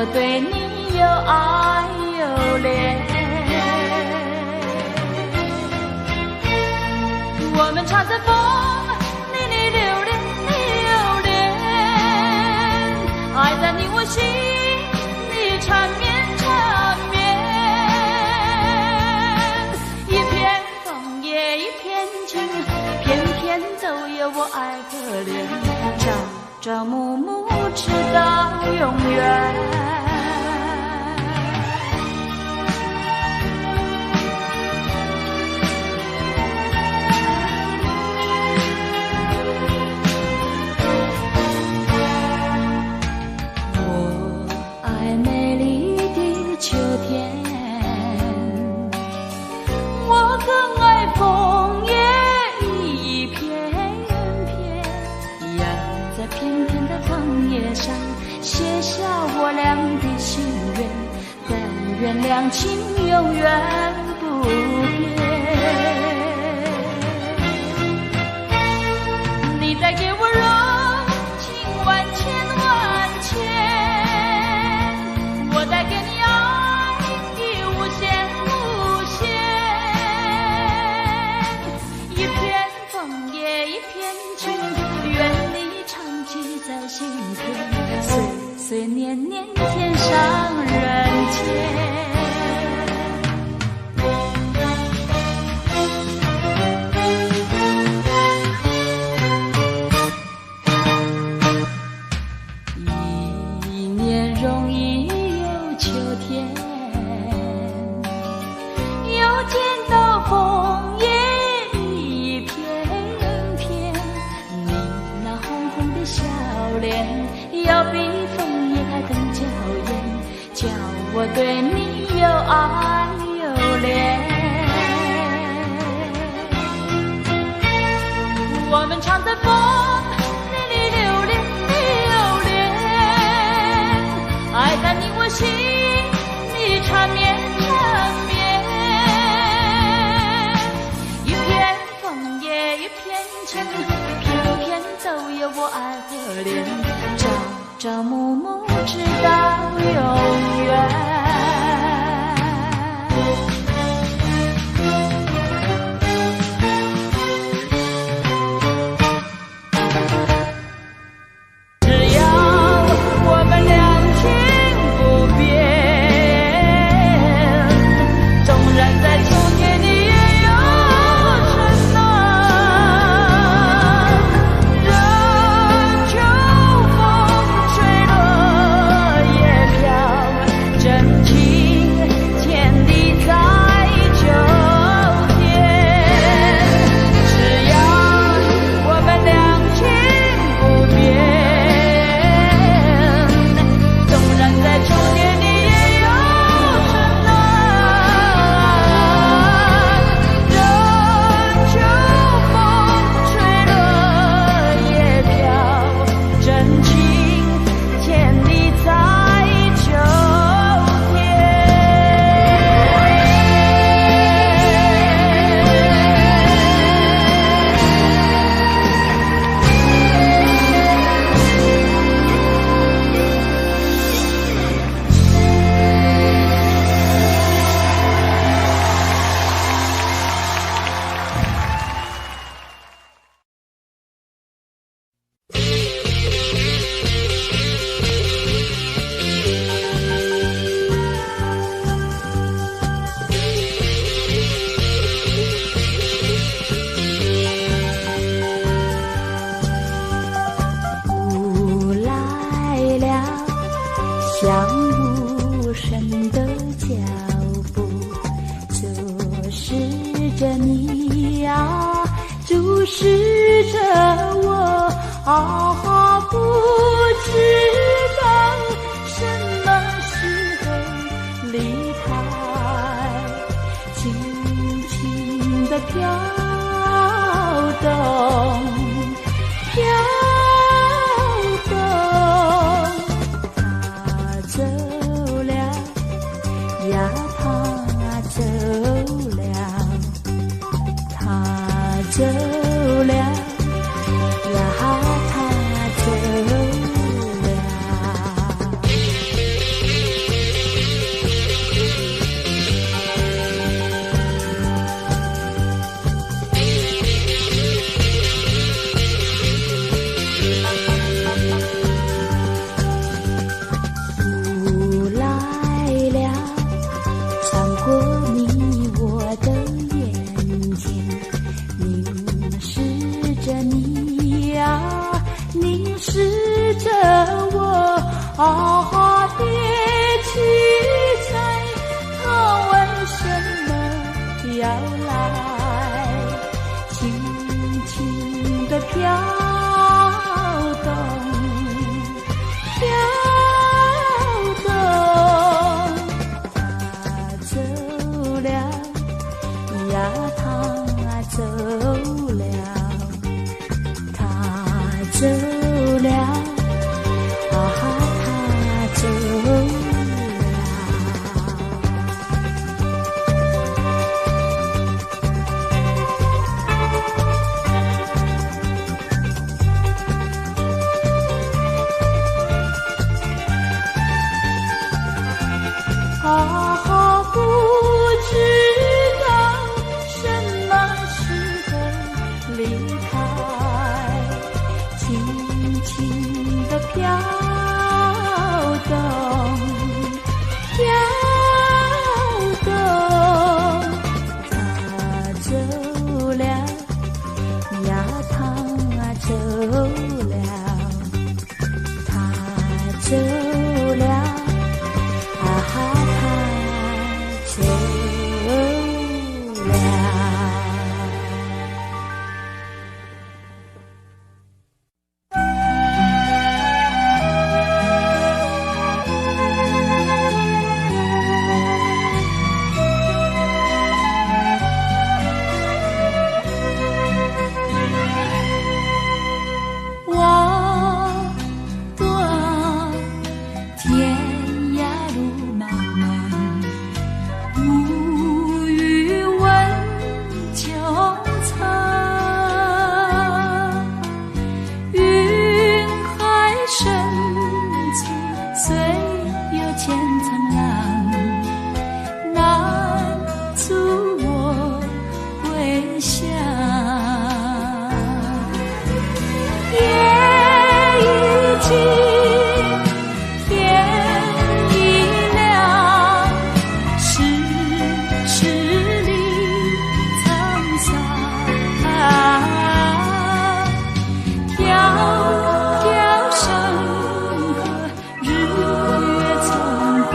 我对你又爱又怜。我们唱着风，你留恋，你留恋，爱在你我心里缠绵缠绵。一片枫叶一片情，片片都有我爱可怜，朝朝暮暮直到永远。写下我俩的心愿，但愿两情永远不变。你再给我柔情万千万千，我再给你爱的无限无限。一片枫叶一片情，愿你长记在心田，岁岁年年天上人间。一年容易又秋天，又见到枫叶一片片，你那红红的笑脸要比枫叶还更娇艳，叫我对你又爱又怜。我们唱着风，你留恋，你留恋，爱在你我心里缠绵缠绵。一片枫叶一片情，片片都有我爱可怜，朝朝暮暮直到永远。不知道什么时候离开，轻轻地飘动，飘动。他走了呀，他走了，他走了。飘飘山河，日月从华。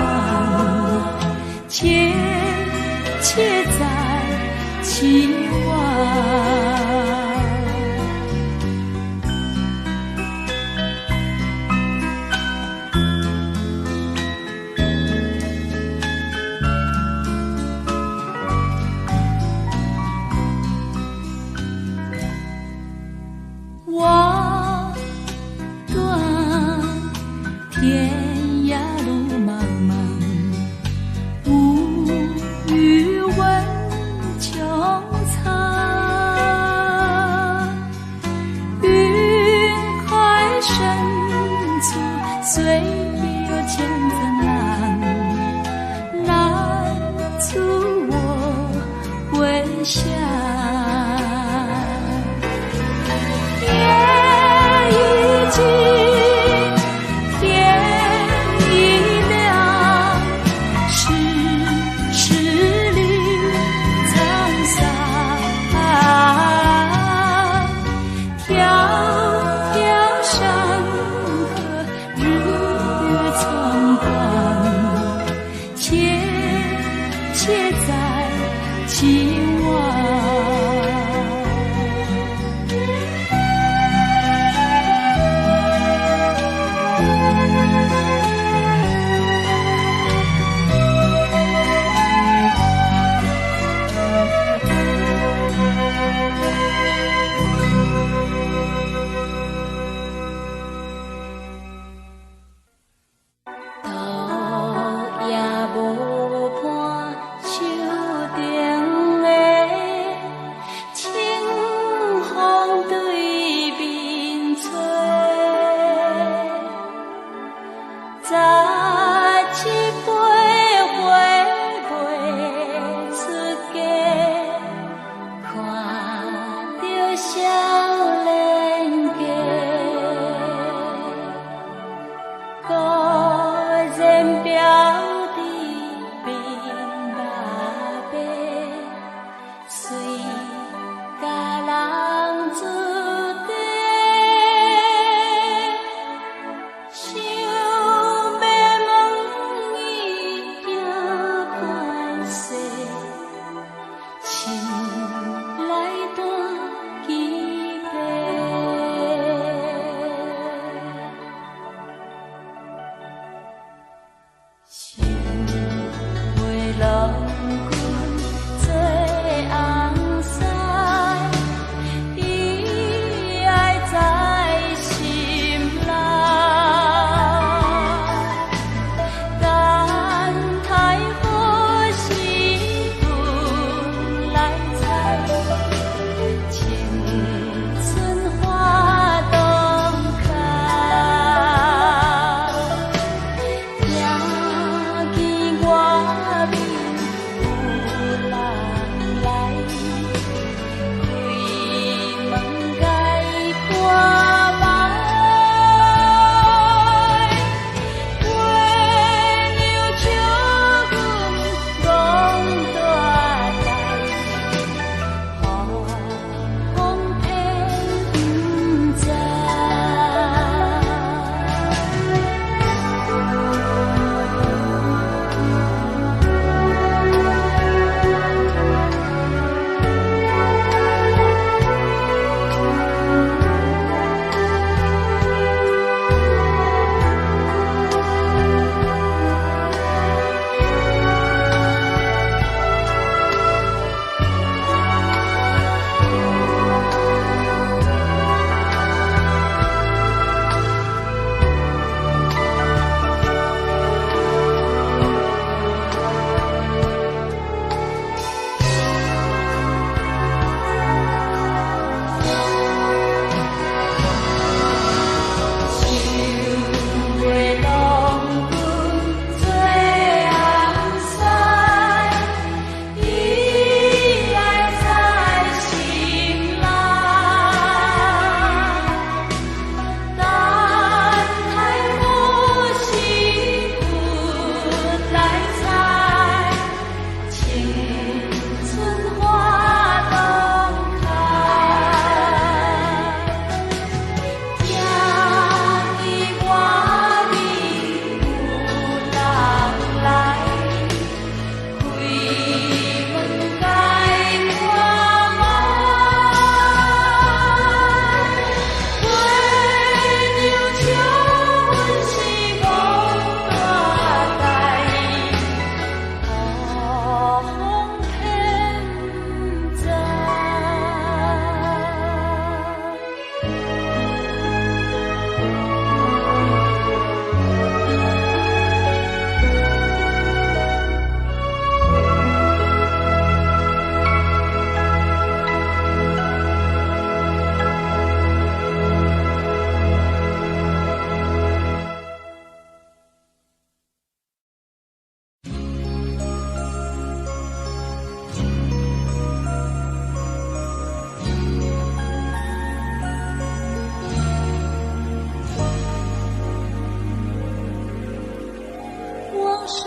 事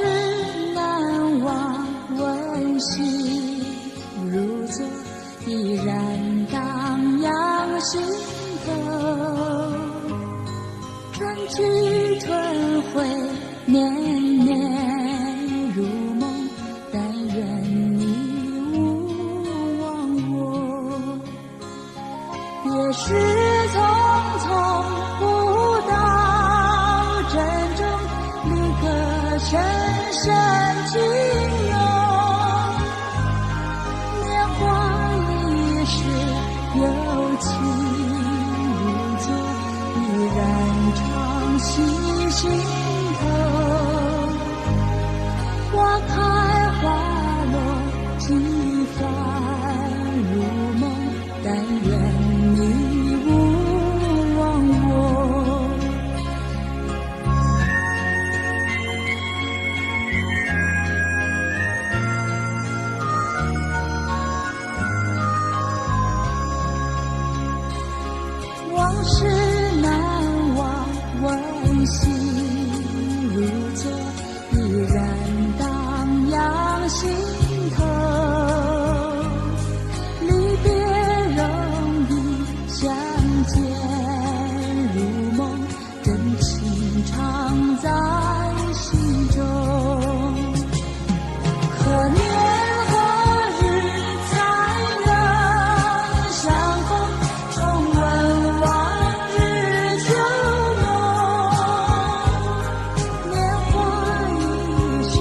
难忘，温馨如昨，依然荡漾心头。春去春回，年年如梦，但愿你勿忘我。别时匆匆，不到珍重，离歌深深情浓。年华易逝，有情如昨，依然常系心头。花开花落，几番如梦，但愿你勿忘我。往事难忘，温馨如昨，依然荡漾心头。离别容易，相见如梦，真情常在心中。可年何日才能相逢，重温往日旧梦。年华易逝，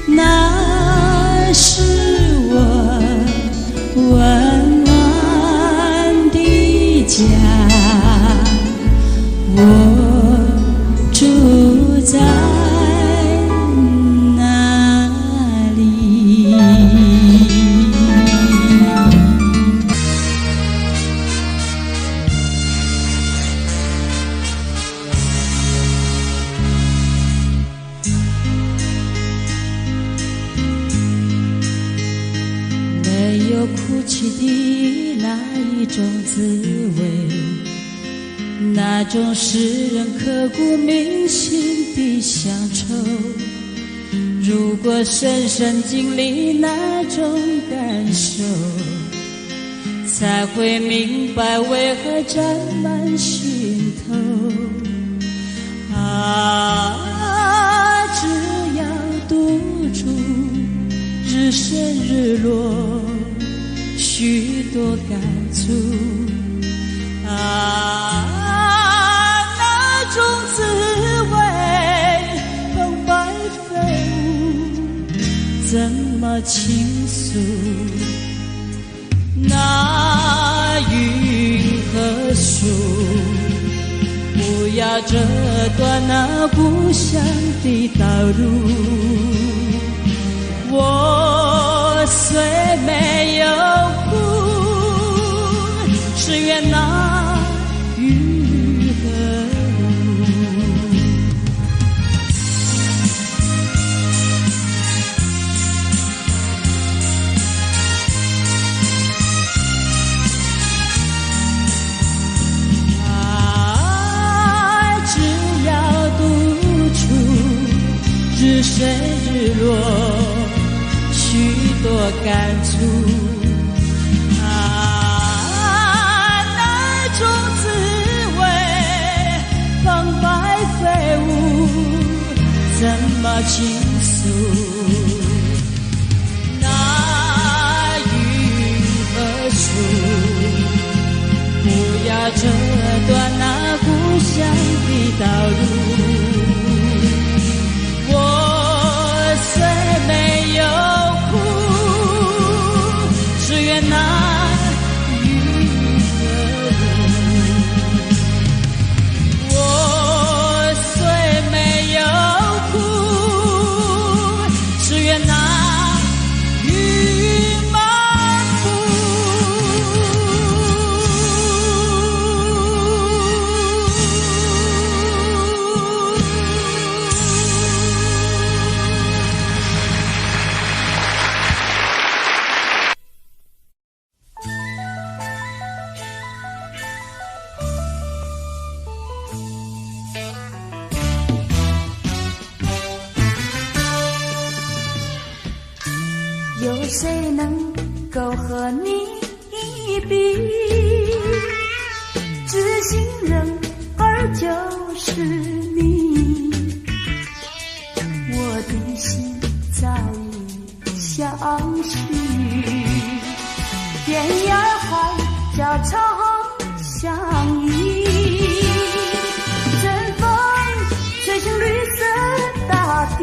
那是我温暖的家，我住在哪里？没有哭泣的那一种滋味，那种使人刻骨铭心的乡愁。如果深深经历那种感受，才会明白为何沾满心头。啊，只要独处，日升日落，许多感触。啊，那种滋味，澎湃飞舞，怎么倾诉？那云和树，不要折断那故乡的道路。我虽没有哭，只愿那雨和日升日落，许多感触。啊，那种滋味，澎湃飞舞，怎么倾诉？那云和树，不要折断那故乡的道路。虽没有哭，只愿那雨和路。我虽没有哭，只愿那雨漫步。有谁能够和你一比？知心人儿就是你，我的心早已相许。天涯海角常相依，春风吹醒绿色大地。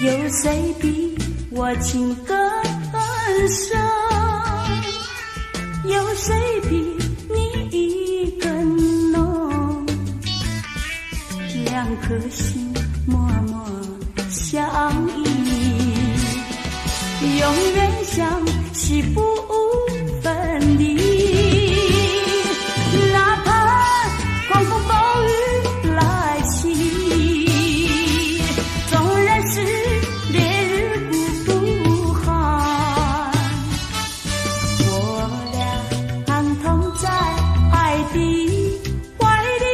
有谁比我情更深？有谁比你意更浓？两颗心默默相依，永远相惜不分离。哪怕狂风暴雨来袭，纵然是烈日孤寒，我俩安同在爱的怀里，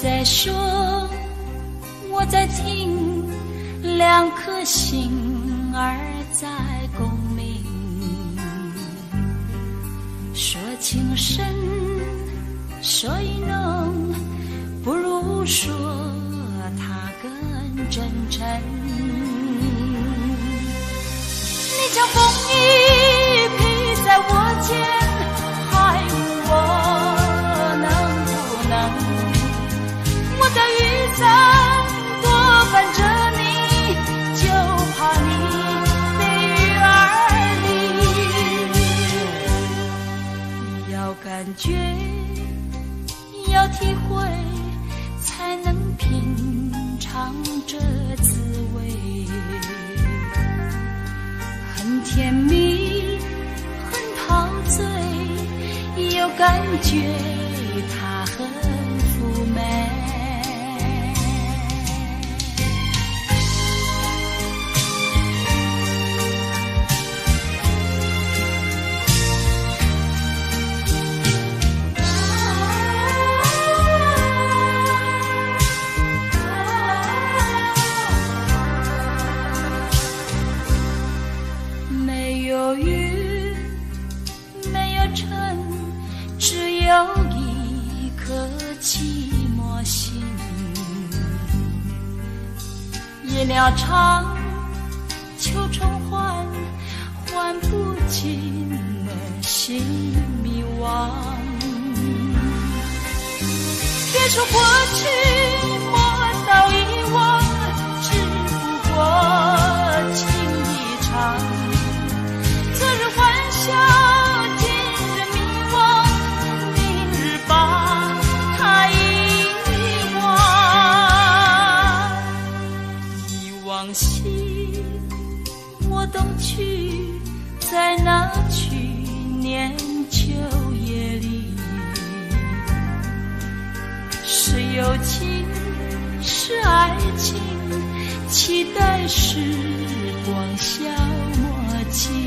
在说，我在听，两颗心儿在共鸣。说情深，说意浓，不如说它更真诚。你将风雨披在我肩，还问我能不能？我在雨伞多伴着你，就怕你背雨而离。要感觉，要体会，才能品尝这滋味。很甜蜜，很陶醉，有感觉，它很妩媚。有一颗寂寞心，夜鸟唱，秋虫唤，唤不尽的心迷惘。别说过去，莫道遗忘，只不过情一场。昨日欢笑，往昔我懂去，在那去年秋夜里，是友情，是爱情，期待时光消磨尽。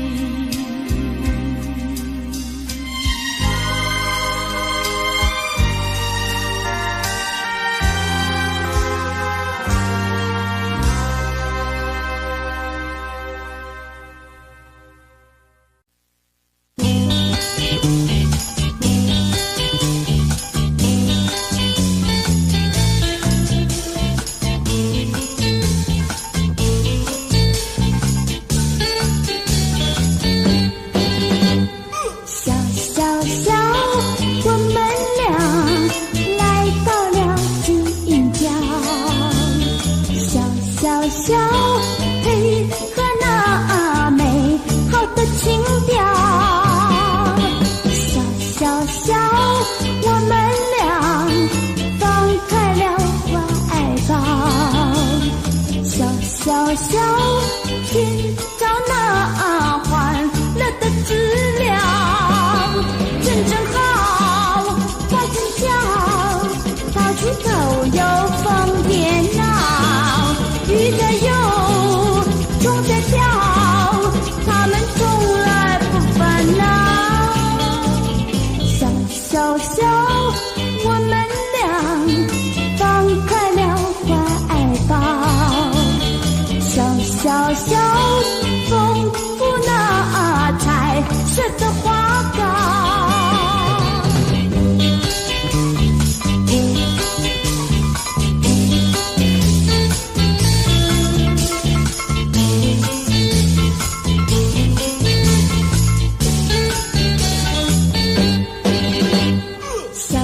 小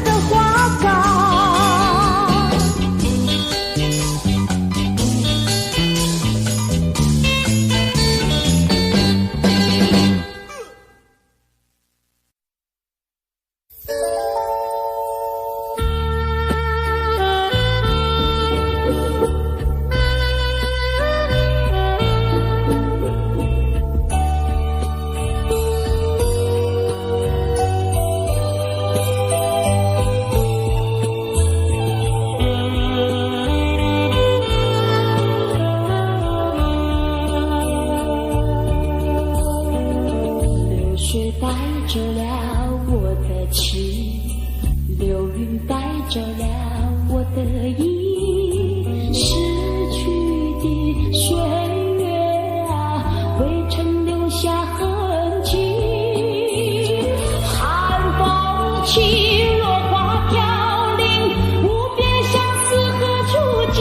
的花岗。水带走了我的情，流云带走了我的意，逝去的岁月啊，未曾留下痕迹。寒风起，落花飘零，无边相思何处寄？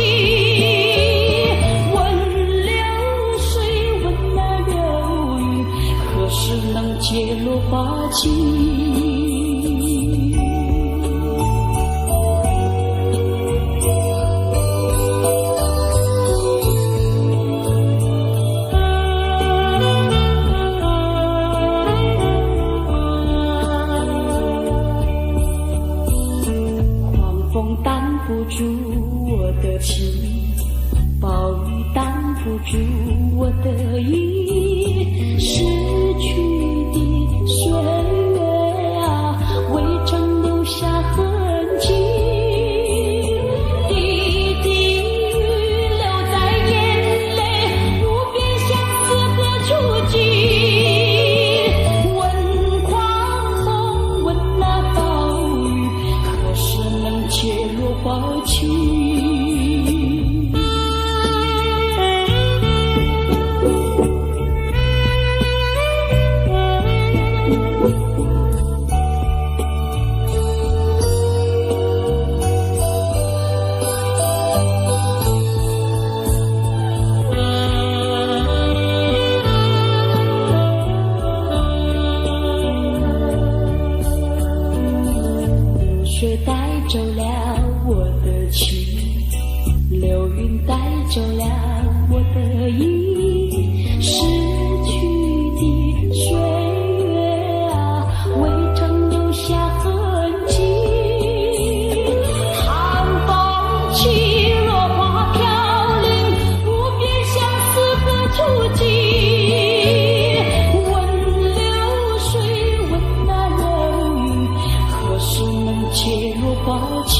问流水，问那流云，何时能解落花期？狂风挡不住我的情，暴雨挡不住我的意，逝去的岁月啊，未曾留下痕迹。滴滴雨流在眼泪，无边相思何处寄？问狂风，问那暴雨，何时能解落花期？水带走了我的情，流云带走了我的意，逝去的岁月啊，未曾留下痕迹。寒风起，落花飘零，无边相思何处寄？问流水，问那流云，何时能解落花期？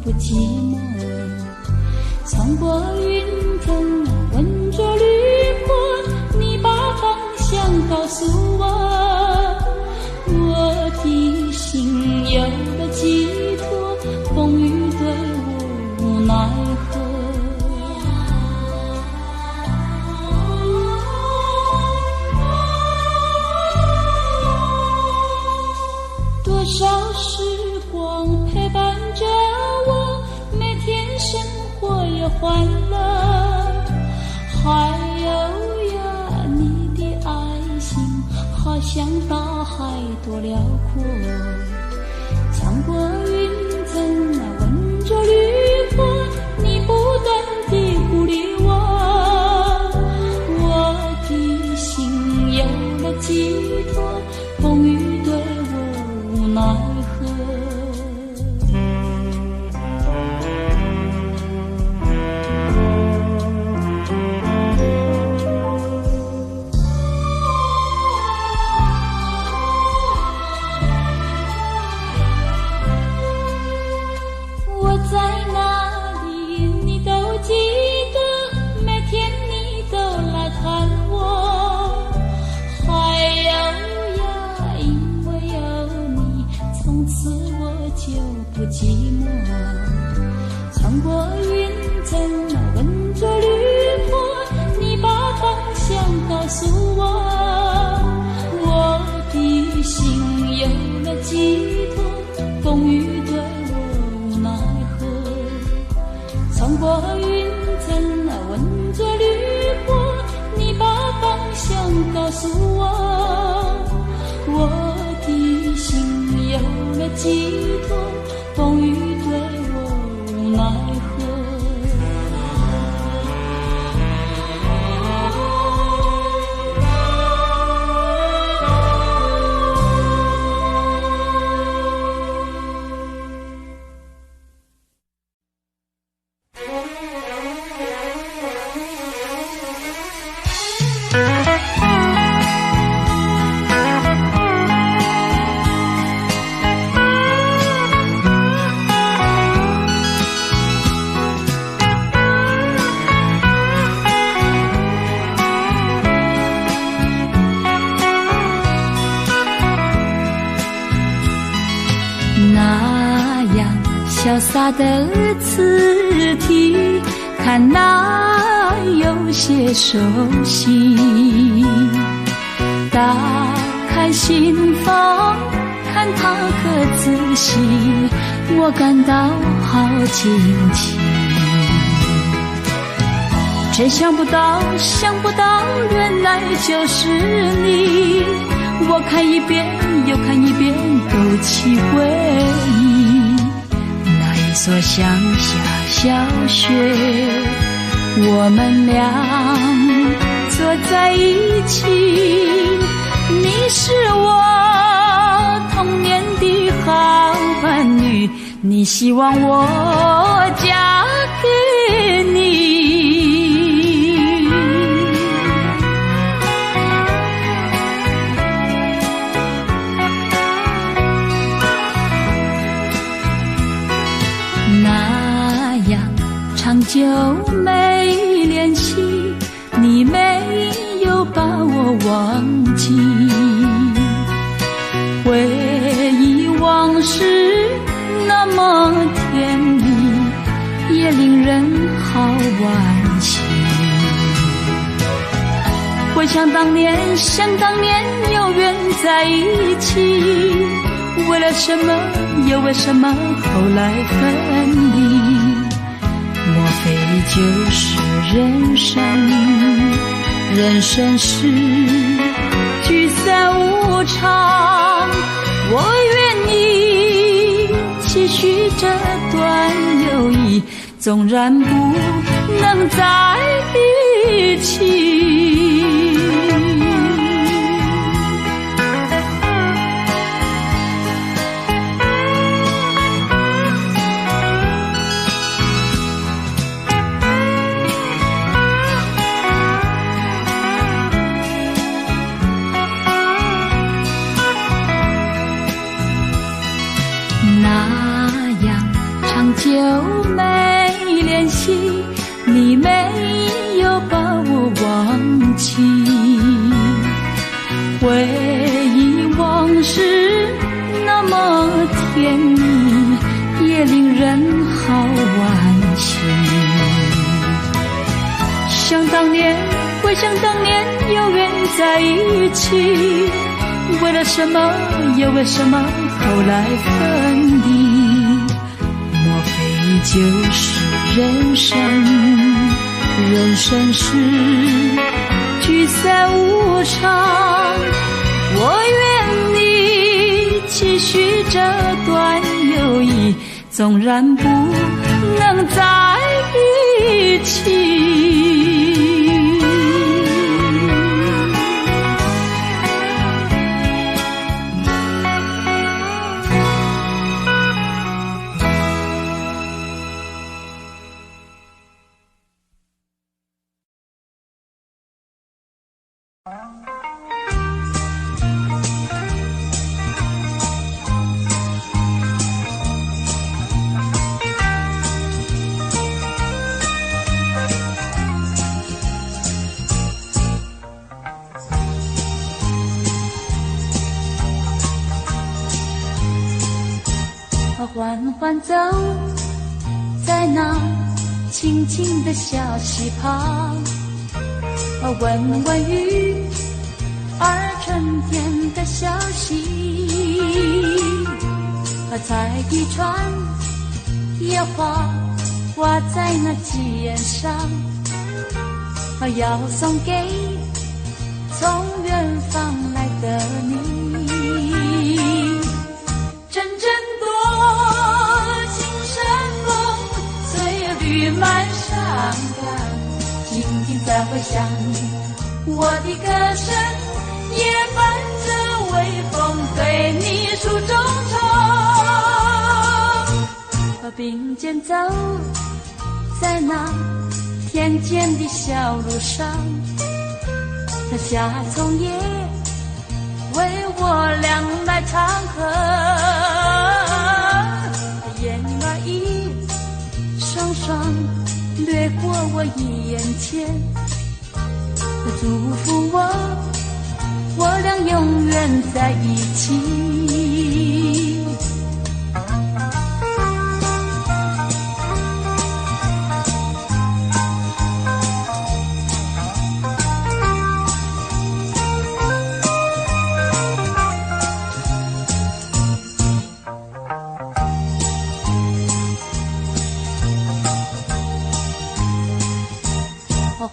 不寂寞，穿过云层，闻着绿波，你把方向告诉我，我的心有了寄托，风雨对我无奈何。多少时光陪伴着我，每天生活也欢乐，还有呀你的爱心，好像大海多辽阔，穿过云层闻着绿波，你不断地鼓励我，我的心有了寄托，风雨对我无奈何。过云层，闻着绿波，你把方向告诉我，我的心有了寄托，风雨对我无奈何。穿过云层，闻着绿波，你把方向告诉我，我的心有了寄托，风雨对我无奈何。潇洒的字体，看来有些熟悉。打开心房，看它可仔细，我感到好惊奇。真想不到，原来就是你。我看一遍又看一遍，勾起回忆。一所乡下小学，我们俩坐在一起，你是我童年的好伴侣，你希望我嫁给你。长久没联系，你没有把我忘记。回忆往事那么甜蜜，也令人好惋惜。回想当年，有缘在一起，为了什么，又为什么后来分离？莫非就是人生？人生是聚散无常，我愿意继续这段友谊，纵然不能在一起。久没联系，你没有把我忘记。回忆往事那么甜蜜，也令人好惋惜。想当年，回想当年，有缘在一起，为了什么，又为什么后来分离？莫非就是人生？人生是聚散无常，我愿你继续这段友谊，纵然不能在一起。缓缓走在在那清静的小溪旁，闻闻雨儿春天的消息，采一串野花挂在那鸡眼上，要送给从远方来的你。阵阵多情山风随绿满山岗，静静再回想我的歌声也伴着微风对你诉衷肠，并肩走在那田间的小路上，夏葱也为我俩来唱和，燕儿一双双掠过我眼前，祝福我俩永远在一起。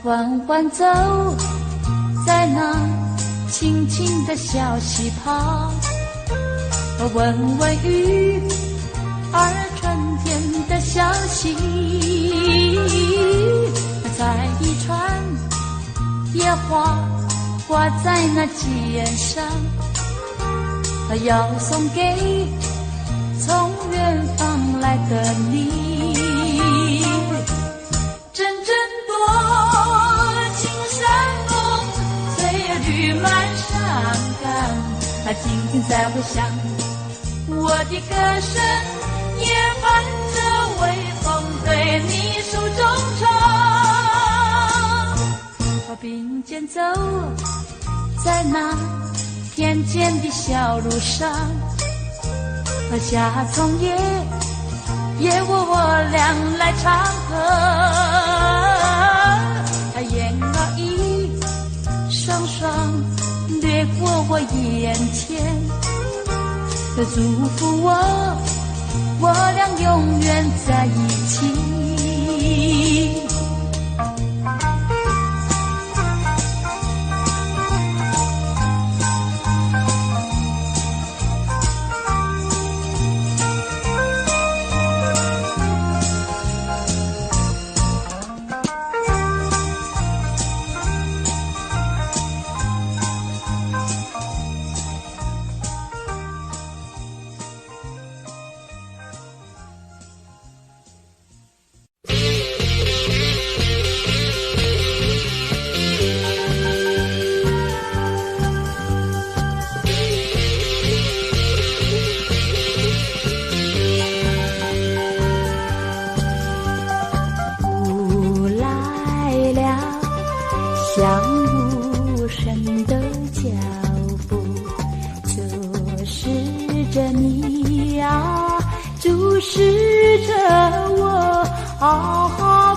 缓缓走在那清清的小溪旁，闻闻雨儿春天的消息，采一串野花挂在那鸡眼上，要送给从远方来的你。阵阵多情山风随绿满山岗，静静再回想我的歌声也伴着微风对你诉衷肠，并肩走在那田间的小路上，夏葱也我俩来唱和，燕儿一双双掠过我眼前，祝福我俩永远在一起。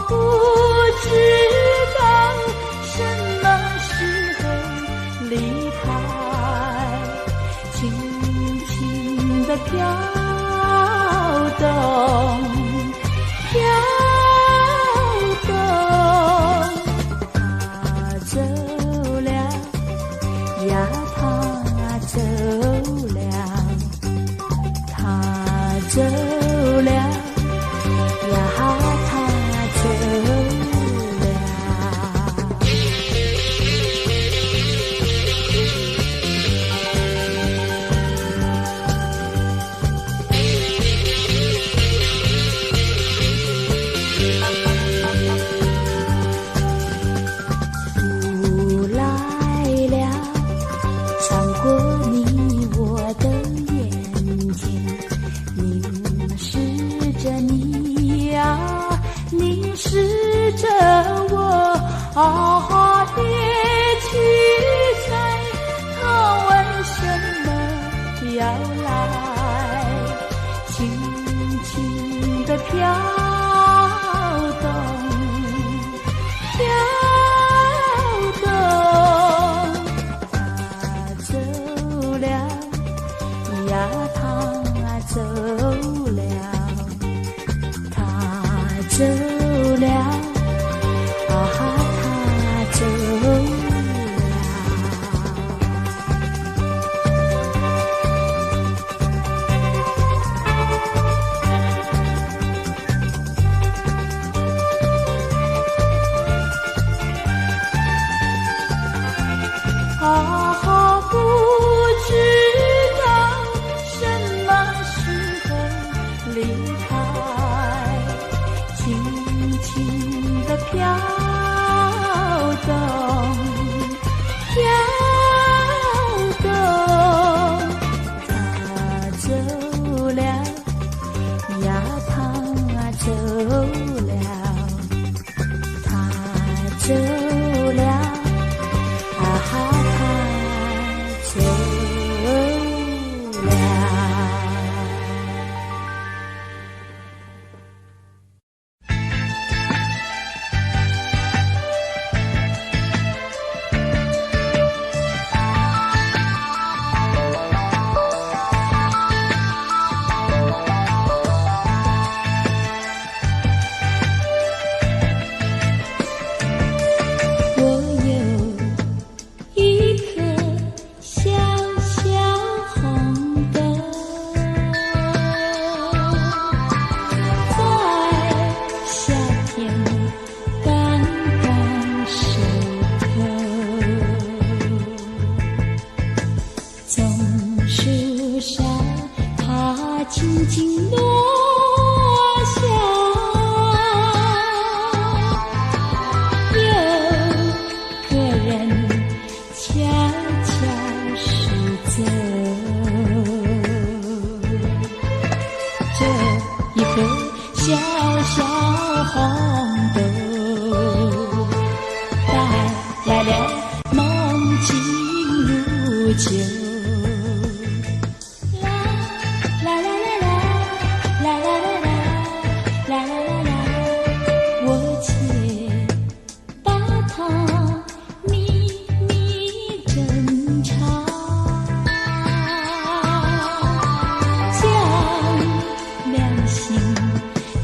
不知道什么时候离开，轻轻地飘动，飘动。他走了呀，他走了，他走了。他不知道什么时候离开，轻轻地飘动，飘动。他走了呀，他走了，他走了。走了。轻轻落下，有个人悄悄驶走。这一颗小小红豆，带来了梦境如酒。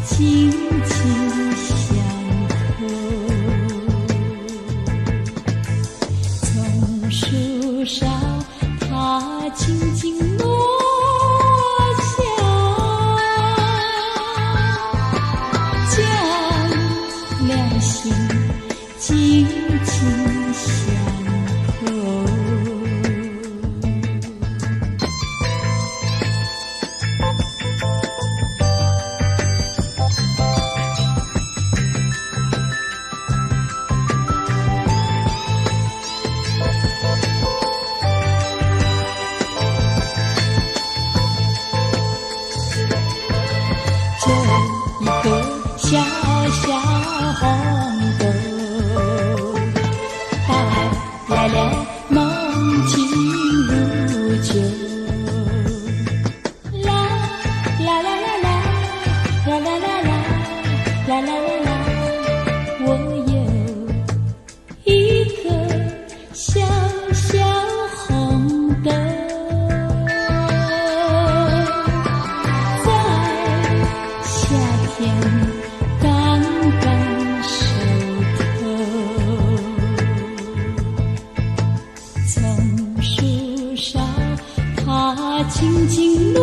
轻轻相扣，从树梢它轻轻落下，将两心紧紧相扣。这一颗小小红豆，带来了梦境如酒。啦啦啦啦啦，啦啦啦啦，啦啦啦啦，我有一颗小小红豆。刚刚熟透，从树梢它轻轻落